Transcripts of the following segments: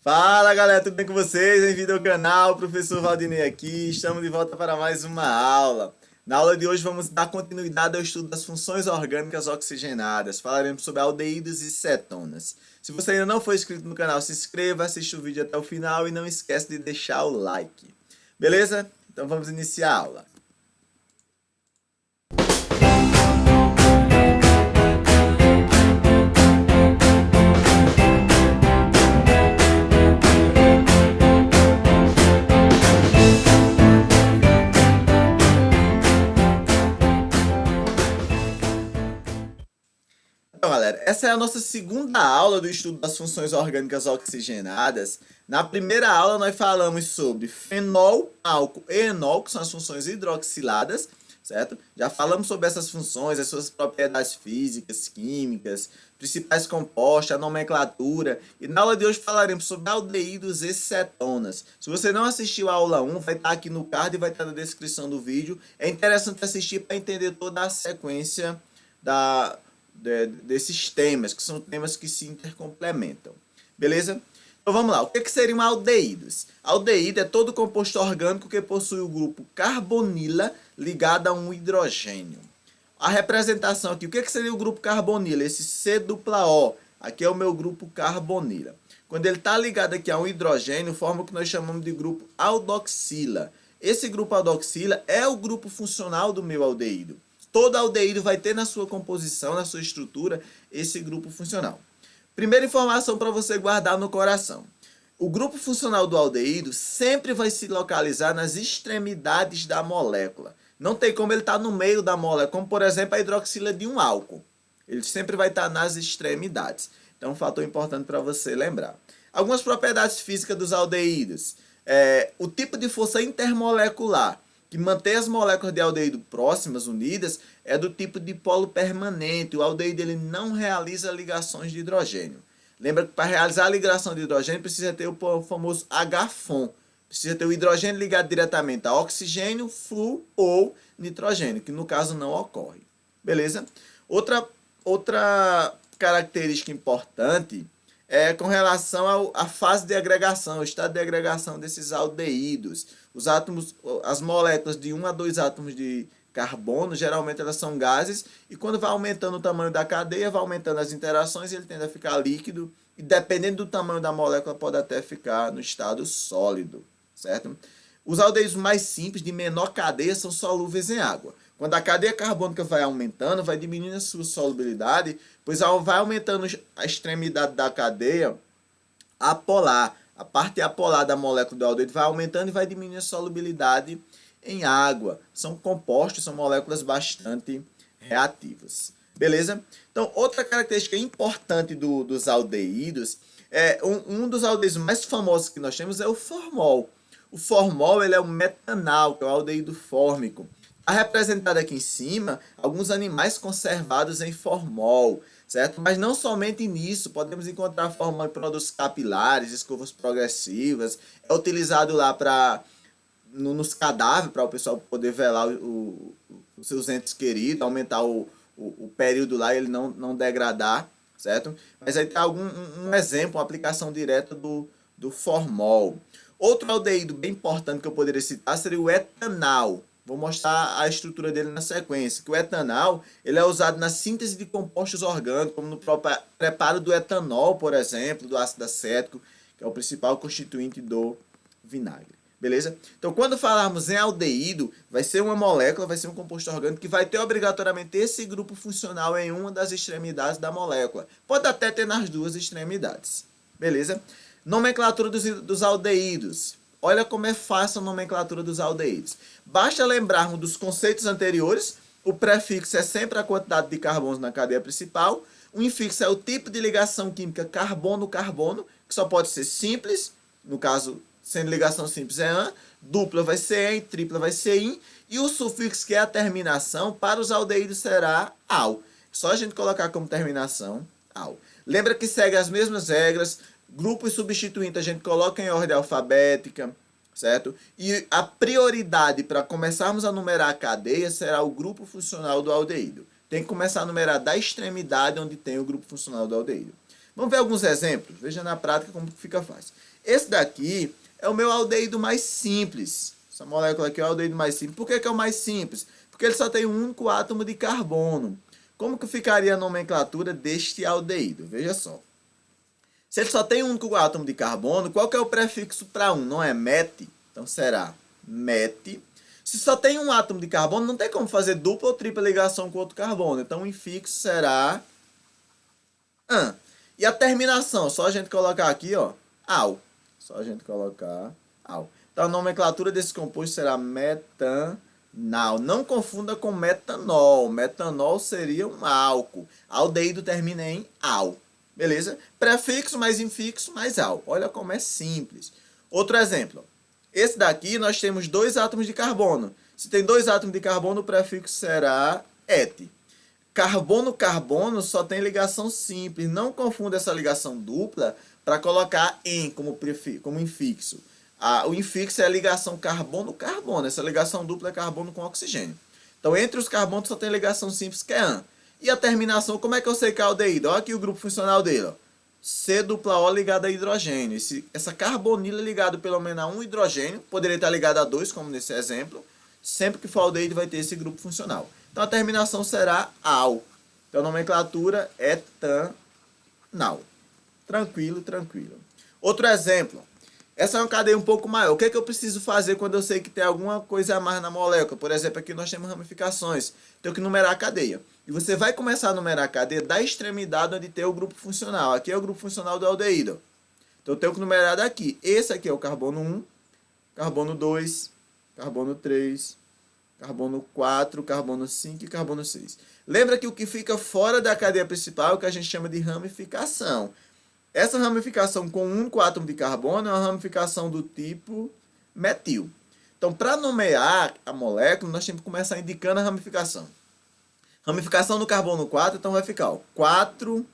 Fala galera, tudo bem com vocês? Bem-vindo ao canal, professor Valdinei aqui. Estamos de volta para mais uma aula. Na aula de hoje vamos dar continuidade ao estudo das funções orgânicas oxigenadas. Falaremos sobre aldeídos e cetonas. Se você ainda não for inscrito no canal, se inscreva, assista o vídeo até o final e não esquece de deixar o like. Beleza? Então vamos iniciar a aula. Então, galera, essa é a nossa segunda aula do estudo das funções orgânicas oxigenadas. Na primeira aula, nós falamos sobre fenol, álcool e enol, que são as funções hidroxiladas, certo? Já falamos sobre essas funções, as suas propriedades físicas, químicas, principais compostos, a nomenclatura. E na aula de hoje falaremos sobre aldeídos e cetonas. Se você não assistiu a aula 1, vai estar aqui no card e vai estar na descrição do vídeo. É interessante assistir para entender toda a sequência desses temas, que são temas que se intercomplementam. Beleza? Então vamos lá. O que seriam aldeídos? Aldeído é todo composto orgânico que possui o grupo carbonila ligado a um hidrogênio. A representação aqui, o que seria o grupo carbonila? Esse C-O. Aqui é o meu grupo carbonila. Quando ele está ligado aqui a um hidrogênio, forma o que nós chamamos de grupo aldoxila. Esse grupo aldoxila é o grupo funcional do meu aldeído. Todo aldeído vai ter na sua composição, na sua estrutura, esse grupo funcional. Primeira informação para você guardar no coração. O grupo funcional do aldeído sempre vai se localizar nas extremidades da molécula. Não tem como ele estar no meio da molécula, como por exemplo a hidroxila de um álcool. Ele sempre vai estar nas extremidades. Então, um fator importante para você lembrar. Algumas propriedades físicas dos aldeídos. O tipo de força intermolecular que mantém as moléculas de aldeído próximas, unidas, é do tipo de polo permanente. O aldeído ele não realiza ligações de hidrogênio. Lembra que para realizar a ligação de hidrogênio precisa ter o famoso H-FON. Precisa ter o hidrogênio ligado diretamente a oxigênio, flúor ou nitrogênio, que no caso não ocorre. Beleza? Outra característica importante é com relação à fase de agregação, o estado de agregação desses aldeídos. Os átomos, as moléculas de 1 a 2 átomos de carbono, geralmente elas são gases, e quando vai aumentando o tamanho da cadeia, vai aumentando as interações, ele tende a ficar líquido, e dependendo do tamanho da molécula, pode até ficar no estado sólido, certo? Os aldeídos mais simples, de menor cadeia, são solúveis em água. Quando a cadeia carbônica vai aumentando, vai diminuindo a sua solubilidade, pois vai aumentando a extremidade da cadeia apolar. A parte apolar da molécula do aldeído vai aumentando e vai diminuindo a solubilidade em água. São compostos, são moléculas bastante reativas. Beleza? Então, outra característica importante dos aldeídos, um dos aldeídos mais famosos que nós temos é o formol. O formol ele é o metanal, que é o aldeído fórmico. Está representado aqui em cima alguns animais conservados em formol, certo? Mas não somente nisso, podemos encontrar formol em produtos capilares, escovas progressivas, é utilizado lá nos cadáveres, para o pessoal poder velar os seus entes queridos, aumentar o período lá e ele não degradar, certo? Mas aí tem um exemplo, uma aplicação direta do formol. Outro aldeído bem importante que eu poderia citar seria o etanal. Vou mostrar a estrutura dele na sequência. Que o etanal ele é usado na síntese de compostos orgânicos, como no próprio preparo do etanol, por exemplo, do ácido acético, que é o principal constituinte do vinagre. Beleza? Então, quando falarmos em aldeído, vai ser uma molécula, vai ser um composto orgânico que vai ter obrigatoriamente esse grupo funcional em uma das extremidades da molécula. Pode até ter nas duas extremidades. Beleza? Nomenclatura dos aldeídos. Olha como é fácil a nomenclatura dos aldeídos. Basta lembrarmos dos conceitos anteriores. O prefixo é sempre a quantidade de carbonos na cadeia principal. O infixo é o tipo de ligação química carbono-carbono, que só pode ser simples, no caso, sendo ligação simples é an, dupla vai ser en, tripla vai ser in, e o sufixo, que é a terminação, para os aldeídos será al. Só a gente colocar como terminação al. Lembra que segue as mesmas regras. Grupo e substituinte a gente coloca em ordem alfabética, certo? E a prioridade para começarmos a numerar a cadeia será o grupo funcional do aldeído. Tem que começar a numerar da extremidade onde tem o grupo funcional do aldeído. Vamos ver alguns exemplos? Veja na prática como fica fácil. Esse daqui é o meu aldeído mais simples. Essa molécula aqui é o aldeído mais simples. Por que é o mais simples? Porque ele só tem um único átomo de carbono. Como que ficaria a nomenclatura deste aldeído? Veja só. Se ele só tem um único átomo de carbono, qual que é o prefixo para um? Não é met? Então será met. Se só tem um átomo de carbono, não tem como fazer dupla ou tripla ligação com outro carbono. Então o infixo será an. E a terminação, só a gente colocar aqui, ó, al. Só a gente colocar al. Então a nomenclatura desse composto será metanal. Não confunda com metanol. Metanol seria um álcool. Aldeído termina em al. Beleza? Prefixo mais infixo mais al. Olha como é simples. Outro exemplo. Esse daqui nós temos 2 átomos de carbono. Se tem 2 átomos de carbono, o prefixo será et. Carbono-carbono só tem ligação simples. Não confunda essa ligação dupla para colocar em como infixo. O infixo é a ligação carbono-carbono. Essa ligação dupla é carbono com oxigênio. Então, entre os carbonos só tem ligação simples que é an. E a terminação, como é que eu sei que é aldeído? Olha aqui o grupo funcional dele. Ó. C-O ligado a hidrogênio. Essa carbonila ligada pelo menos a um hidrogênio, poderia estar ligada a 2, como nesse exemplo. Sempre que for aldeído vai ter esse grupo funcional. Então a terminação será al. Então a nomenclatura é etanal. Tranquilo, tranquilo. Outro exemplo. Essa é uma cadeia um pouco maior. O que é que eu preciso fazer quando eu sei que tem alguma coisa a mais na molécula? Por exemplo, aqui nós temos ramificações. Tenho que numerar a cadeia. E você vai começar a numerar a cadeia da extremidade onde tem o grupo funcional. Aqui é o grupo funcional do aldeído. Então eu tenho que numerar daqui. Esse aqui é o carbono 1, carbono 2, carbono 3, carbono 4, carbono 5 e carbono 6. Lembra que o que fica fora da cadeia principal é o que a gente chama de ramificação. Essa ramificação com um único átomo de carbono é uma ramificação do tipo metil. Então, para nomear a molécula, nós temos que começar indicando a ramificação. Ramificação no carbono 4, então vai ficar 4-metil,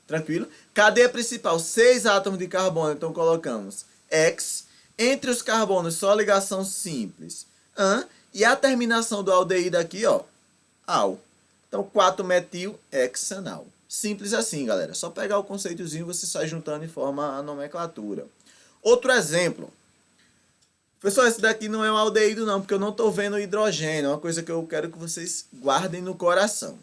tranquilo? Cadeia principal, 6 átomos de carbono, então colocamos X. Entre os carbonos, só ligação simples, an. E a terminação do aldeído aqui, ó, al. Então, 4-metil-hexanal. Simples assim, galera. Só pegar o conceitozinho e você sai juntando e forma a nomenclatura. Outro exemplo. Pessoal, esse daqui não é um aldeído não, porque eu não estou vendo hidrogênio. É uma coisa que eu quero que vocês guardem no coração.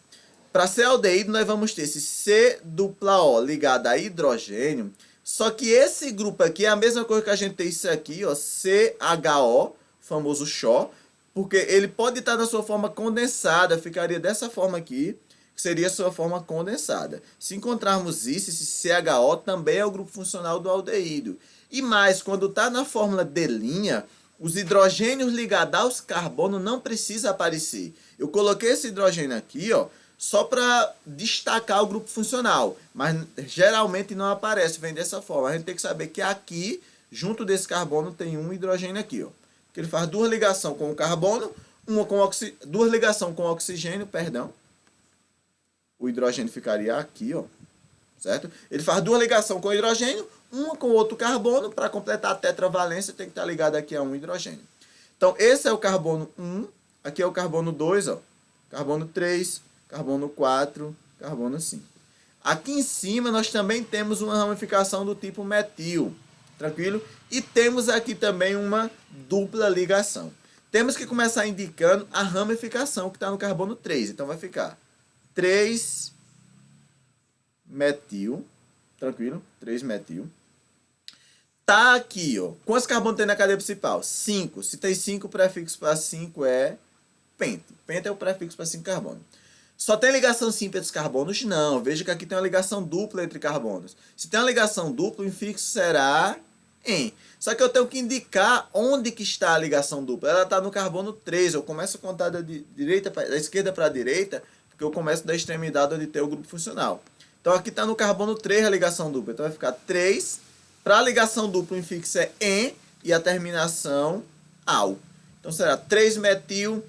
Para ser aldeído, nós vamos ter esse C-O ligado a hidrogênio. Só que esse grupo aqui é a mesma coisa que a gente tem isso aqui, ó, CHO, famoso CHO, porque ele pode estar na sua forma condensada, ficaria dessa forma aqui, que seria a sua forma condensada. Se encontrarmos isso, esse CHO também é o grupo funcional do aldeído. E mais, quando está na fórmula D', os hidrogênios ligados aos carbonos não precisam aparecer. Eu coloquei esse hidrogênio aqui, ó, só para destacar o grupo funcional, mas geralmente não aparece, vem dessa forma. A gente tem que saber que aqui, junto desse carbono, tem um hidrogênio aqui, ó, que ele faz 2 ligações com o carbono, duas ligações com o oxigênio, perdão. O hidrogênio ficaria aqui, ó, certo? Ele faz 2 ligações com o hidrogênio, uma com o outro carbono, para completar a tetravalência tem que estar ligado aqui a um hidrogênio. Então, esse é o carbono 1, aqui é o carbono 2, ó, carbono 3, carbono 4, carbono 5. Aqui em cima nós também temos uma ramificação do tipo metil, tranquilo? E temos aqui também uma dupla ligação. Temos que começar indicando a ramificação que está no carbono 3. Então vai ficar 3-metil, tranquilo? 3-metil. Tá aqui, ó. Quantos carbonos tem na cadeia principal? 5. Se tem 5, o prefixo para 5 é pente. Pente é o prefixo para 5 carbonos. Só tem ligação simples entre os carbonos? Não. Veja que aqui tem uma ligação dupla entre carbonos. Se tem uma ligação dupla, o infixo será em. Só que eu tenho que indicar onde que está a ligação dupla. Ela está no carbono 3. Eu começo a contar da esquerda para a direita, porque eu começo da extremidade onde tem o grupo funcional. Então aqui está no carbono 3 a ligação dupla. Então vai ficar 3. Para a ligação dupla, o infixo é em e a terminação al. Então será 3-metil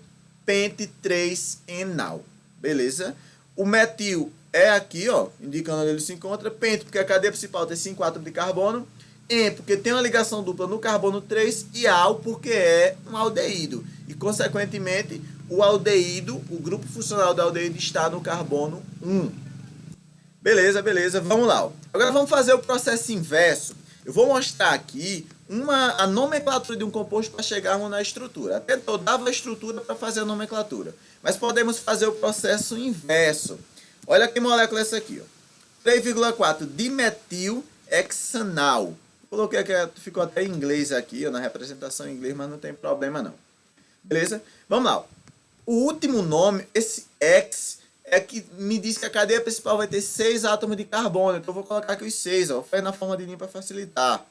pente 3-enal. Beleza? O metil é aqui, ó, indicando onde ele se encontra. Pente, porque a cadeia principal tem 5 átomos de carbono. En, porque tem uma ligação dupla no carbono 3. E al, porque é um aldeído. E, consequentemente, o aldeído, o grupo funcional do aldeído está no carbono 1. Beleza, beleza, vamos lá. Ó. Agora vamos fazer o processo inverso. Eu vou mostrar aqui a nomenclatura de um composto para chegarmos na estrutura. Até eu dava a estrutura para fazer a nomenclatura. Mas podemos fazer o processo inverso. Olha que molécula é essa aqui. Ó. 3,4 dimetilhexanal. Coloquei aqui, ficou até em inglês aqui, ó, na representação em inglês, mas não tem problema não. Beleza? Vamos lá. O último nome, esse X, é que me diz que a cadeia principal vai ter 6 átomos de carbono. Então eu vou colocar aqui os 6, ó. Faz na forma de linha para facilitar.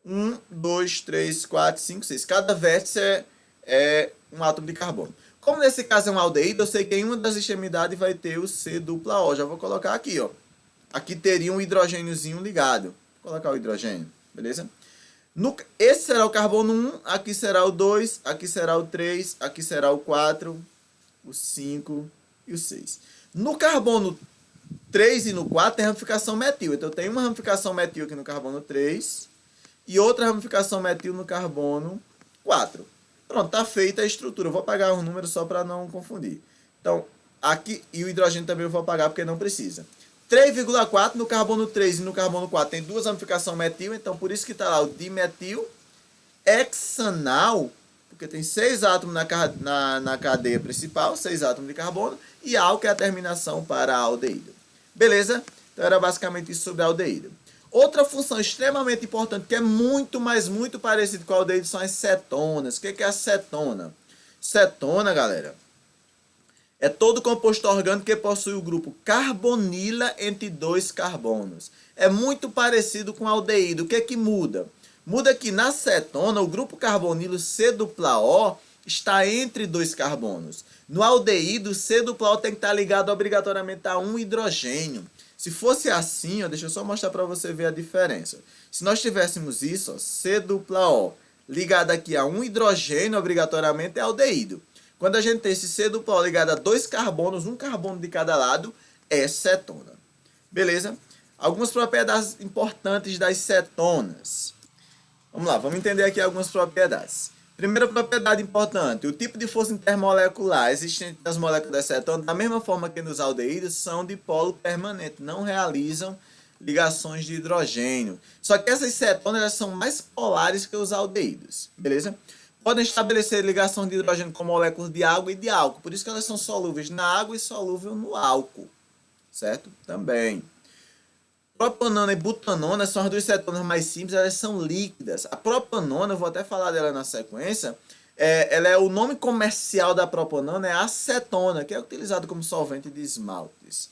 1, 2, 3, 4, 5, 6. Cada vértice é um átomo de carbono. Como nesse caso é um aldeído, eu sei que em uma das extremidades vai ter o C dupla O. Já vou colocar aqui, ó. Aqui teria um hidrogêniozinho ligado. Vou colocar o hidrogênio, beleza? Esse será o carbono 1, aqui será o 2, aqui será o 3, aqui será o 4, o 5 e o 6. No carbono 3 e no 4 tem ramificação metil. Então eu tenho uma ramificação metil aqui no carbono 3 e outra ramificação metil no carbono 4. Pronto, está feita a estrutura. Eu vou apagar os números só para não confundir. Então, aqui, e o hidrogênio também eu vou apagar porque não precisa. 3,4 no carbono 3 e no carbono 4 tem duas ramificações metil, então por isso que está lá o dimetil hexanal, porque tem 6 átomos na cadeia principal, 6 átomos de carbono, e alco que é a terminação para aldeído. Beleza? Então era basicamente isso sobre aldeído. Outra função extremamente importante, que é muito parecido com o aldeído, são as cetonas. O que é a cetona? Cetona, galera, é todo composto orgânico que possui o grupo carbonila entre 2 carbonos. É muito parecido com o aldeído. O que é que muda? Muda que na cetona, o grupo carbonilo C-O está entre 2 carbonos. No aldeído, o C-O tem que estar ligado obrigatoriamente a um hidrogênio. Se fosse assim, ó, deixa eu só mostrar para você ver a diferença. Se nós tivéssemos isso, ó, C-O ligado aqui a um hidrogênio, obrigatoriamente é aldeído. Quando a gente tem esse C-O ligado a 2 carbonos, um carbono de cada lado, é cetona. Beleza? Algumas propriedades importantes das cetonas. Vamos lá, vamos entender aqui algumas propriedades. Primeira propriedade importante, o tipo de força intermolecular existente nas moléculas da cetona, da mesma forma que nos aldeídos, são de polo permanente, não realizam ligações de hidrogênio. Só que essas cetonas elas são mais polares que os aldeídos, beleza? Podem estabelecer ligação de hidrogênio com moléculas de água e de álcool. Por isso que elas são solúveis na água e solúvel no álcool. Certo? Também. Propanona e butanona são as duas cetonas mais simples. Elas são líquidas. A propanona, eu vou até falar dela na sequência. Ela é o nome comercial da propanona é acetona, que é utilizado como solvente de esmaltes.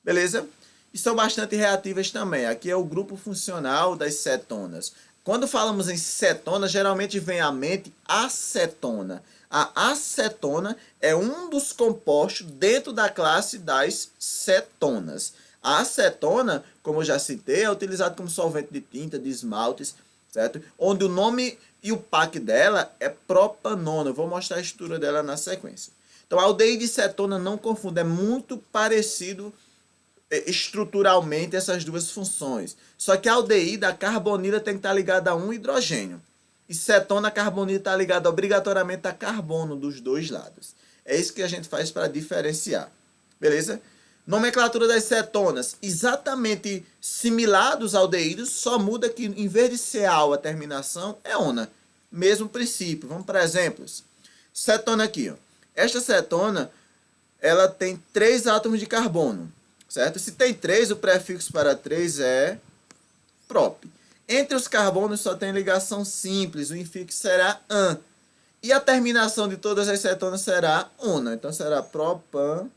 Beleza? E são bastante reativas também. Aqui é o grupo funcional das cetonas. Quando falamos em cetona, geralmente vem à mente acetona. A acetona é um dos compostos dentro da classe das cetonas. A acetona, como eu já citei, é utilizado como solvente de tinta, de esmaltes, certo? Onde o nome e o PAC dela é propanona. Eu vou mostrar a estrutura dela na sequência. Então, aldeído e cetona não confundam, é muito parecido estruturalmente essas duas funções. Só que a aldeído, a carbonila tem que estar ligada a um hidrogênio. E cetona, a carbonila está ligada obrigatoriamente a carbono dos dois lados. É isso que a gente faz para diferenciar. Beleza? Nomenclatura das cetonas, exatamente similar dos aldeídos, só muda que em vez de ser al a terminação, é ona. Mesmo princípio. Vamos para exemplos. Cetona aqui. Ó. Esta cetona, ela tem 3 átomos de carbono. Certo? Se tem 3, o prefixo para 3 é prop. Entre os carbonos só tem ligação simples, o infixo será an. E a terminação de todas as cetonas será ona. Então será propanona.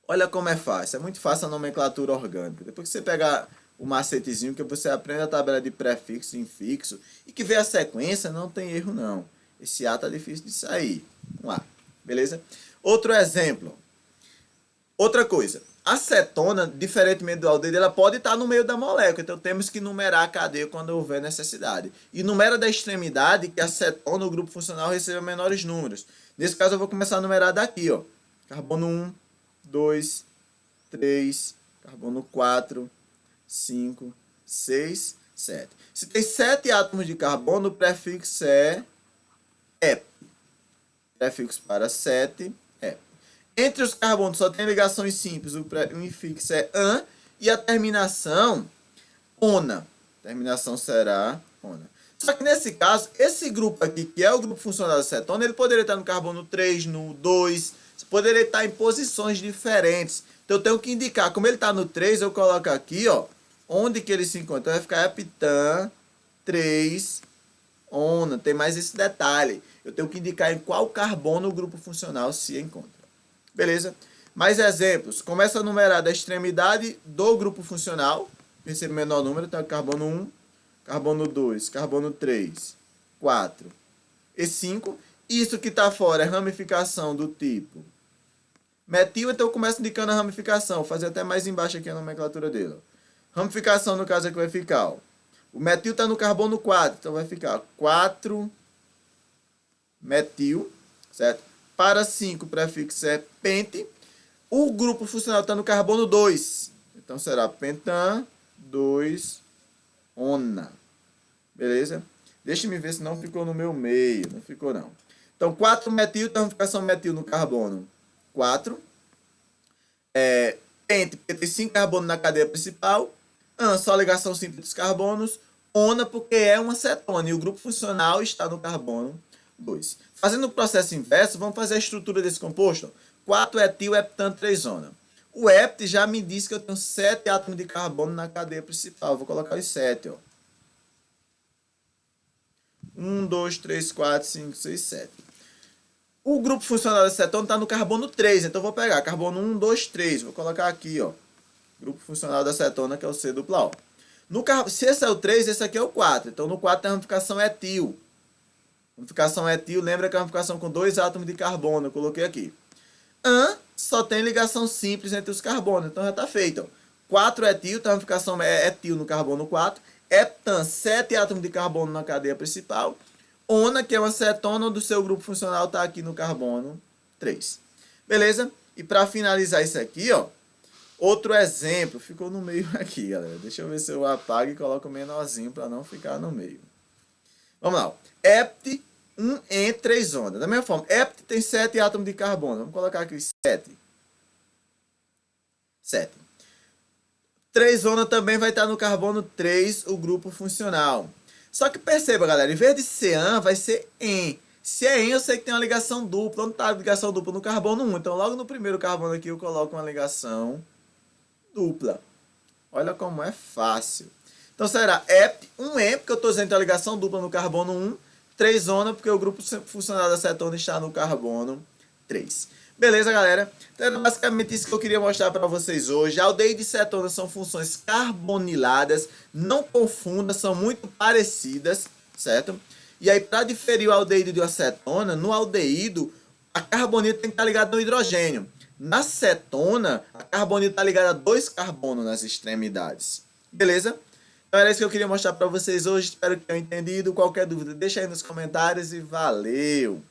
Olha como é fácil. É muito fácil a nomenclatura orgânica. Depois que você pegar o macetezinho, que você aprende a tabela de prefixo e infixo, e que vê a sequência, não tem erro não. Esse A tá difícil de sair. Vamos lá. Beleza? Outro exemplo. Outra coisa, a cetona, diferentemente do aldeído, ela pode estar no meio da molécula, então temos que numerar a cadeia quando houver necessidade. E numera da extremidade que a cetona, o grupo funcional, receba menores números. Nesse caso eu vou começar a numerar daqui, ó. Carbono 1, 2, 3, carbono 4, 5, 6, 7. Se tem 7 átomos de carbono, o prefixo é EP. Prefixo para 7, EP. Entre os carbonos só tem ligações simples, o infixo é -an e a terminação ona. A terminação será ona. Só que nesse caso, esse grupo aqui, que é o grupo funcional da cetona, ele poderia estar no carbono 3, no 2, poderia estar em posições diferentes. Então eu tenho que indicar, como ele está no 3, eu coloco aqui, ó, onde que ele se encontra. Então vai ficar heptan 3 ona. Tem mais esse detalhe. Eu tenho que indicar em qual carbono o grupo funcional se encontra. Beleza? Mais exemplos. Começa a numerar da extremidade do grupo funcional. Percebe o menor número, então é carbono 1, carbono 2, carbono 3, 4 e 5. Isso que está fora é ramificação do tipo metil, então eu começo indicando a ramificação. Vou fazer até mais embaixo aqui a nomenclatura dele. Ramificação, no caso, é que vai ficar, ó, o metil está no carbono 4, então vai ficar 4 metil, certo? Para 5, o prefixo é pente. O grupo funcional está no carbono 2, então será pentan 2 ona. Beleza? Deixa-me ver se não ficou no meu meio. Não ficou, não. Então, 4 metil, então ramificação metil no carbono 4. Pente, porque tem 5 carbonos na cadeia principal. An, só ligação simples dos carbonos. Ona, porque é uma cetona e o grupo funcional está no carbono 2. Fazendo o processo inverso, vamos fazer a estrutura desse composto. 4 etil, heptan, 3 ona. O hept já me diz que eu tenho 7 átomos de carbono na cadeia principal. Vou colocar os 7, ó. 1, 2, 3, 4, 5, 6, 7. O grupo funcional da cetona está no carbono 3. Então, eu vou pegar carbono 1, 2, 3. Vou colocar aqui, ó. Grupo funcional da cetona, que é o C-O. Se esse é o 3, esse aqui é o 4. Então, no 4 tem a ramificação etil. Ramificação etil, lembra que é a ramificação com 2 átomos de carbono. Eu coloquei aqui. An, só tem ligação simples entre os carbonos. Então, já está feito, ó. 4 etil, então a ramificação é etil no carbono 4. Heptan, 7 átomos de carbono na cadeia principal. Ona, que é uma cetona, onde o seu grupo funcional está aqui no carbono 3. Beleza? E para finalizar isso aqui, ó, outro exemplo. Ficou no meio aqui, galera. Deixa eu ver se eu apago e coloco menorzinho para não ficar no meio. Vamos lá. Hept, 1 em 3 ondas. Da mesma forma, hept tem 7 átomos de carbono. Vamos colocar aqui os 7. 7. 3 ona também vai estar no carbono 3, o grupo funcional. Só que perceba, galera, em vez de ser an, vai ser en. Se é en, eu sei que tem uma ligação dupla. Onde está a ligação dupla? No carbono 1. Então, logo no primeiro carbono aqui, eu coloco uma ligação dupla. Olha como é fácil. Então, será hept, 1 en, porque eu estou dizendo que tem uma ligação dupla no carbono 1. 3 ona, porque o grupo funcional da cetona está no carbono 3. Beleza, galera? Então, era basicamente isso que eu queria mostrar para vocês hoje. Aldeído e cetona são funções carboniladas. Não confunda, são muito parecidas, certo? E aí, para diferir o aldeído de uma cetona, no aldeído, a carbonila tem que estar ligada no hidrogênio. Na cetona, a carbonila está ligada a 2 carbonos nas extremidades. Beleza? Então, era isso que eu queria mostrar para vocês hoje. Espero que tenham entendido. Qualquer dúvida, deixa aí nos comentários e valeu!